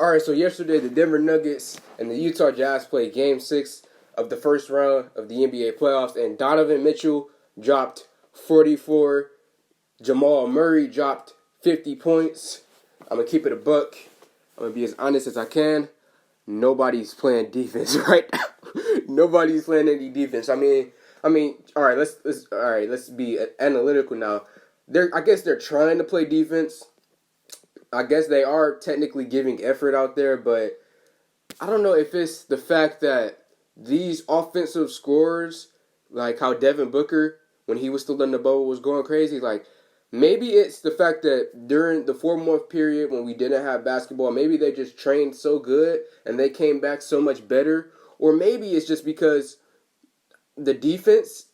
All right, so yesterday the Denver Nuggets and the Utah Jazz played Game 6 of the first round of the NBA playoffs, and Donovan Mitchell dropped 44. Jamal Murray dropped 50 points. I'm going to keep it a buck. I'm going to be as honest as I can. Nobody's playing defense right now. Nobody's playing any defense. I mean, all right, let's be analytical now. I guess they're trying to play defense. I guess they are technically giving effort out there, but I don't know if it's the fact that these offensive scorers, like how Devin Booker, when he was still in the bubble, was going crazy. Like, maybe it's the fact that during the 4-month period when we didn't have basketball, maybe they just trained so good and they came back so much better. Or maybe it's just because the defense,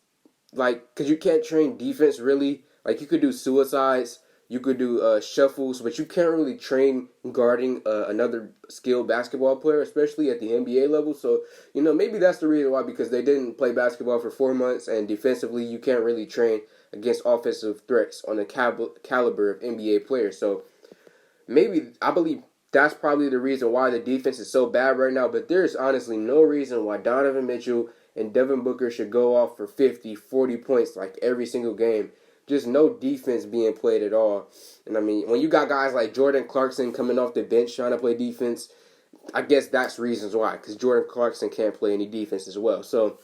like, because you can't train defense really. Like, you could do suicides. You could do shuffles, but you can't really train guarding another skilled basketball player, especially at the NBA level. So, maybe that's the reason why, because they didn't play basketball for 4 months, and defensively you can't really train against offensive threats on the caliber of NBA players. So, I believe that's probably the reason why the defense is so bad right now, but there's honestly no reason why Donovan Mitchell and Devin Booker should go off for 50, 40 points like every single game. Just no defense being played at all. And I mean, when you got guys like Jordan Clarkson coming off the bench trying to play defense, I guess that's reasons why. Because Jordan Clarkson can't play any defense as well. So,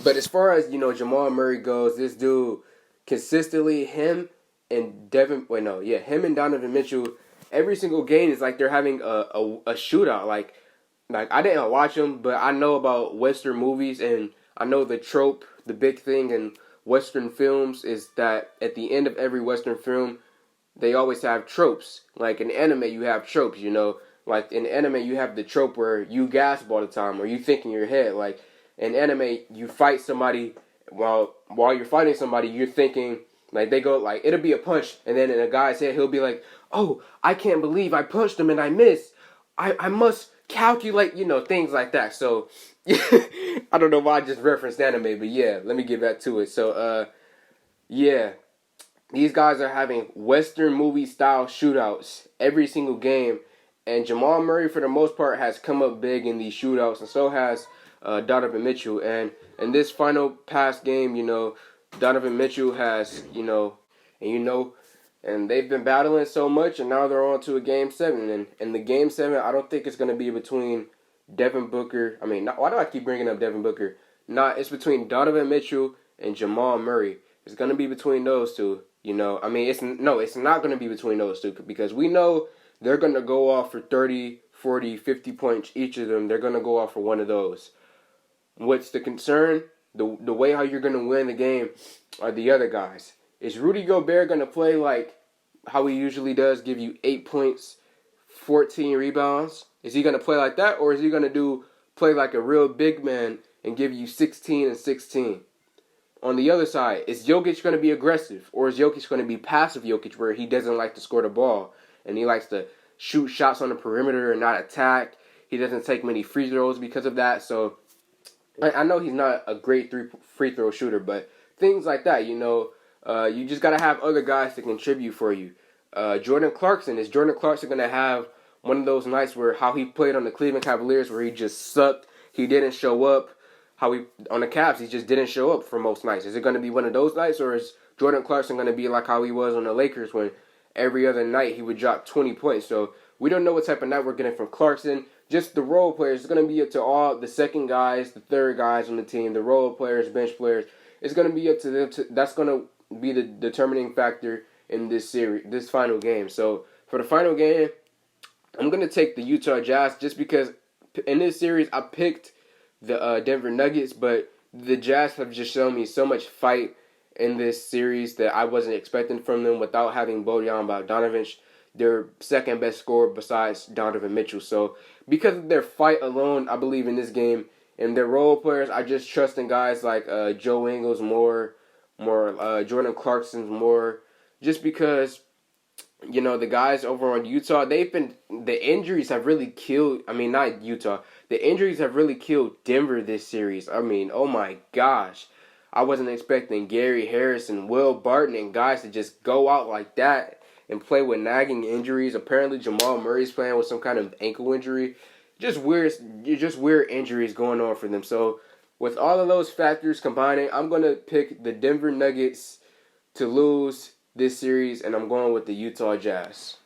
but as far as, Jamal Murray goes, this dude consistently, him and Donovan Mitchell, every single game is like they're having a shootout. Like I didn't watch them, but I know about Western movies, and I know the trope, the big thing, and Western films is that at the end of every Western film, they always have tropes. Like in anime, you have tropes, Like in anime, you have the trope where you gasp all the time, or you think in your head. Like in anime, you fight somebody, while you're fighting somebody, you're thinking, like they go, like it'll be a punch, and then in a guy's head, he'll be like, oh, I can't believe I punched him and I missed. I must calculate, things like that. So, I don't know why I just referenced anime, but yeah, let me get back to it. So, these guys are having Western movie style shootouts every single game, and Jamal Murray, for the most part, has come up big in these shootouts, and so has Donovan Mitchell. And in this final past game, Donovan Mitchell has, and they've been battling so much, and now they're on to a Game 7. And in the Game 7, I don't think it's going to be between Devin Booker. Why do I keep bringing up Devin Booker? It's between Donovan Mitchell and Jamal Murray. It's going to be between those two. It's not going to be between those two, because we know they're going to go off for 30, 40, 50 points each of them. They're going to go off for one of those. What's the concern? The way how you're going to win the game are the other guys. Is Rudy Gobert going to play like how he usually does, give you 8 points, 14 rebounds? Is he going to play like that, or is he going to play like a real big man and give you 16 and 16? On the other side, is Jokic going to be aggressive, or is Jokic going to be passive Jokic, where he doesn't like to score the ball and he likes to shoot shots on the perimeter and not attack? He doesn't take many free throws because of that. So I know he's not a great free throw shooter, but things like that, you just got to have other guys to contribute for you. Jordan Clarkson going to have one of those nights where how he played on the Cleveland Cavaliers, where he just sucked, he didn't show up? On the Cavs, he just didn't show up for most nights. Is it going to be one of those nights, or is Jordan Clarkson going to be like how he was on the Lakers, when every other night he would drop 20 points? So we don't know what type of night we're getting from Clarkson. Just the role players. It's going to be up to all the second guys, the third guys on the team, the role players, bench players. It's going to be up to them. That's going to be the determining factor in this series, this final game. So for the final game, I'm going to take the Utah Jazz, just because in this series I picked the Denver Nuggets, but the Jazz have just shown me so much fight in this series that I wasn't expecting from them without having Bojan Bogdanovic, their second best scorer besides Donovan Mitchell. So because of their fight alone, I believe in this game. And their role players, I just trust in guys like Joe Ingles more Jordan Clarkson's more, just because the guys over on Utah, the injuries have really killed, not Utah, the injuries have really killed Denver this series. Oh my gosh. I wasn't expecting Gary Harris and Will Barton and guys to just go out like that and play with nagging injuries. Apparently, Jamal Murray's playing with some kind of ankle injury. Just weird injuries going on for them. So, with all of those factors combining, I'm going to pick the Denver Nuggets to lose this series, and I'm going with the Utah Jazz.